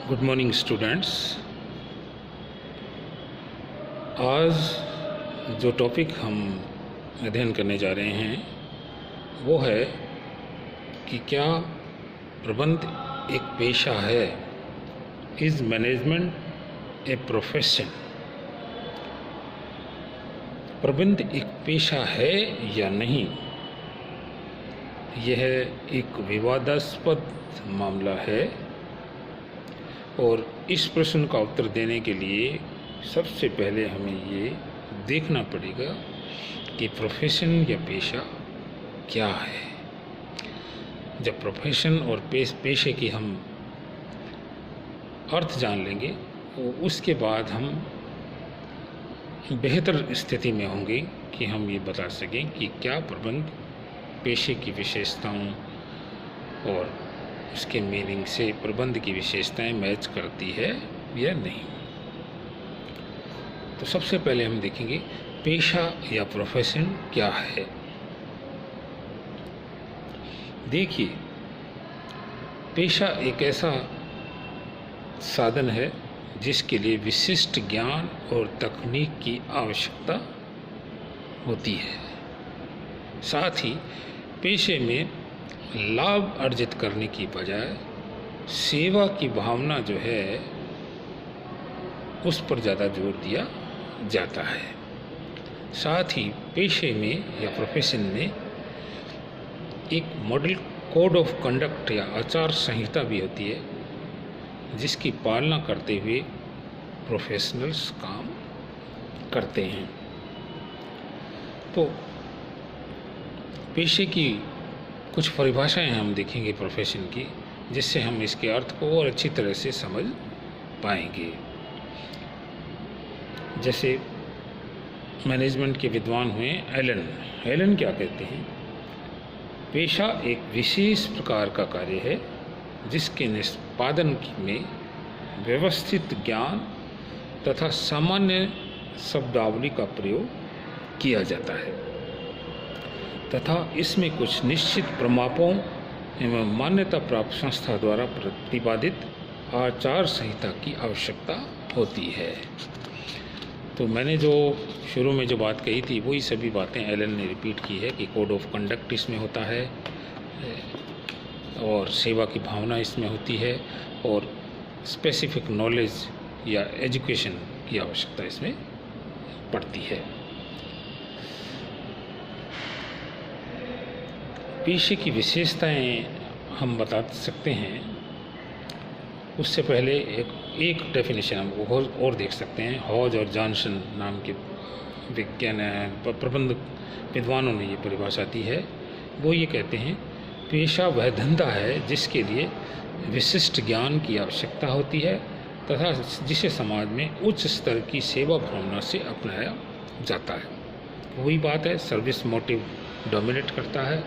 Good morning students. आज जो topic हम अध्ययन करने जा रहे हैं वो है कि क्या प्रबंध एक पेशा है। Is management a profession. प्रबंध एक पेशा है या नहीं, यह एक विवादास्पद मामला है और इस प्रश्न का उत्तर देने के लिए सबसे पहले हमें ये देखना पड़ेगा कि प्रोफेशन या पेशा क्या है। जब प्रोफेशन और पेशे की हम अर्थ जान लेंगे तो उसके बाद हम बेहतर स्थिति में होंगे कि हम ये बता सकें कि क्या प्रबंध पेशे की विशेषताओं और उसके मीनिंग से प्रबंध की विशेषताएं मैच करती है या नहीं। तो सबसे पहले हम देखेंगे पेशा या प्रोफेशन क्या है। देखिए, पेशा एक ऐसा साधन है जिसके लिए विशिष्ट ज्ञान और तकनीक की आवश्यकता होती है। साथ ही पेशे में लाभ अर्जित करने की बजाय सेवा की भावना जो है उस पर ज़्यादा जोर दिया जाता है। साथ ही पेशे में या प्रोफेशन में एक मॉडल कोड ऑफ कंडक्ट या आचार संहिता भी होती है जिसकी पालना करते हुए प्रोफेशनल्स काम करते हैं। तो पेशे की कुछ परिभाषाएं हम देखेंगे प्रोफेशन की, जिससे हम इसके अर्थ को और अच्छी तरह से समझ पाएंगे। जैसे मैनेजमेंट के विद्वान हुए एलन क्या कहते हैं, पेशा एक विशेष प्रकार का कार्य है जिसके निष्पादन में व्यवस्थित ज्ञान तथा सामान्य शब्दावली का प्रयोग किया जाता है तथा इसमें कुछ निश्चित प्रमापों एवं मान्यता प्राप्त संस्था द्वारा प्रतिपादित आचार संहिता की आवश्यकता होती है। तो मैंने जो शुरू में जो बात कही थी वही सभी बातें एलन ने रिपीट की है कि कोड ऑफ कंडक्ट इसमें होता है और सेवा की भावना इसमें होती है और स्पेसिफिक नॉलेज या एजुकेशन की आवश्यकता इसमें पड़ती है। पेशे की विशेषताएं हम बता सकते हैं, उससे पहले एक डेफिनेशन हम और देख सकते हैं। हॉज और जॉनसन नाम के विज्ञान प्रबंध विद्वानों ने ये परिभाषा दी है। वो ये कहते हैं पेशा वह धंधा है जिसके लिए विशिष्ट ज्ञान की आवश्यकता होती है तथा जिसे समाज में उच्च स्तर की सेवा भावना से अपनाया जाता है। वही बात है, सर्विस मोटिव डोमिनेट करता है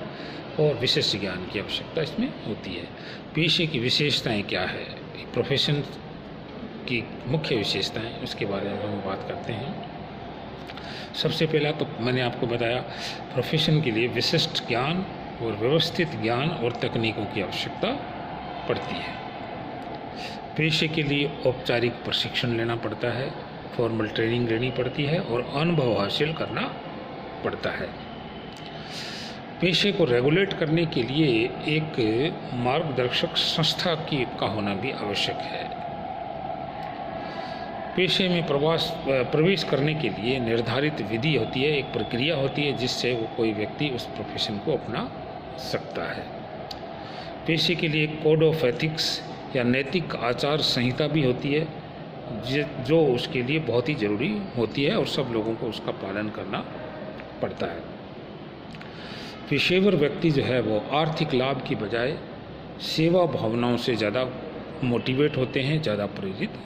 और विशिष्ट ज्ञान की आवश्यकता इसमें होती है। पेशे की विशेषताएं क्या है, प्रोफेशन की मुख्य विशेषताएं, उसके बारे में हम बात करते हैं। सबसे पहला तो मैंने आपको बताया प्रोफेशन के लिए विशिष्ट ज्ञान और व्यवस्थित ज्ञान और तकनीकों की आवश्यकता पड़ती है। पेशे के लिए औपचारिक प्रशिक्षण लेना पड़ता है, फॉर्मल ट्रेनिंग लेनी पड़ती है और अनुभव हासिल करना पड़ता है। पेशे को रेगुलेट करने के लिए एक मार्गदर्शक संस्था का होना भी आवश्यक है। पेशे में प्रवेश करने के लिए निर्धारित विधि होती है, एक प्रक्रिया होती है जिससे वो कोई व्यक्ति उस प्रोफेशन को अपना सकता है। पेशे के लिए कोड ऑफ एथिक्स या नैतिक आचार संहिता भी होती है जो उसके लिए बहुत ही ज़रूरी होती है और सब लोगों को उसका पालन करना पड़ता है। पेशेवर व्यक्ति जो है वो आर्थिक लाभ की बजाय सेवा भावनाओं से ज़्यादा मोटिवेट होते हैं, ज़्यादा प्रेरित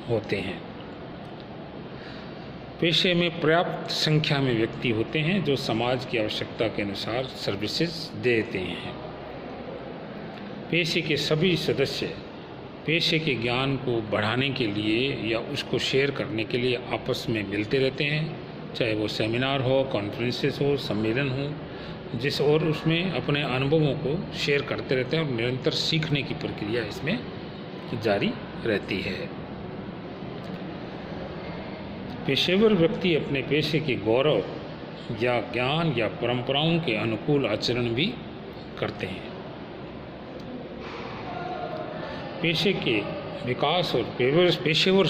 होते हैं। पेशे में पर्याप्त संख्या में व्यक्ति होते हैं जो समाज की आवश्यकता के अनुसार सर्विसेज देते हैं। पेशे के सभी सदस्य पेशे के ज्ञान को बढ़ाने के लिए या उसको शेयर करने के लिए आपस में मिलते रहते हैं, चाहे वो सेमिनार हो, कॉन्फ्रेंसेस हो, सम्मेलन हो, और उसमें अपने अनुभवों को शेयर करते रहते हैं और निरंतर सीखने की प्रक्रिया इसमें जारी रहती है। पेशेवर व्यक्ति अपने पेशे के गौरव या ज्ञान या परंपराओं के अनुकूल आचरण भी करते हैं। पेशे के विकास और पेशेवर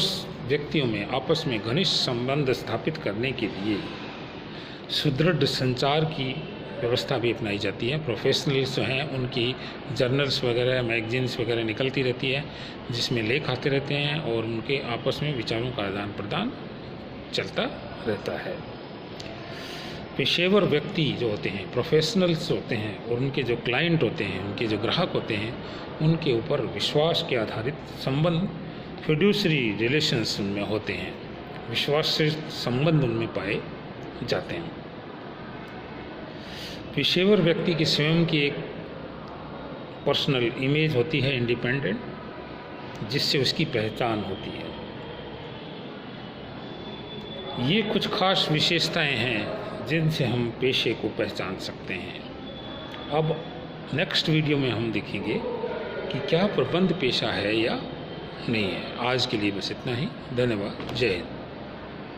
व्यक्तियों में आपस में घनिष्ठ संबंध स्थापित करने के लिए सुदृढ़ संचार की व्यवस्था भी अपनाई जाती है। प्रोफेशनल्स जो हैं उनकी जर्नल्स वगैरह, मैगजीन्स वगैरह निकलती रहती है, जिसमें लेख आते रहते हैं और उनके आपस में विचारों का आदान प्रदान चलता रहता है। पेशेवर व्यक्ति जो होते हैं, प्रोफेशनल्स होते हैं, और उनके जो क्लाइंट होते हैं, उनके जो ग्राहक होते हैं, उनके ऊपर विश्वास के आधारित संबंध, फिड्यूसरी रिलेशंस उनमें होते हैं, विश्वास से संबंध उनमें पाए जाते हैं। पेशेवर व्यक्ति की स्वयं की एक पर्सनल इमेज होती है, इंडिपेंडेंट, जिससे उसकी पहचान होती है। ये कुछ खास विशेषताएं हैं जिनसे हम पेशे को पहचान सकते हैं। अब नेक्स्ट वीडियो में हम देखेंगे कि क्या प्रबंध पेशा है या नहीं है। आज के लिए बस इतना ही। धन्यवाद। जय हिंद।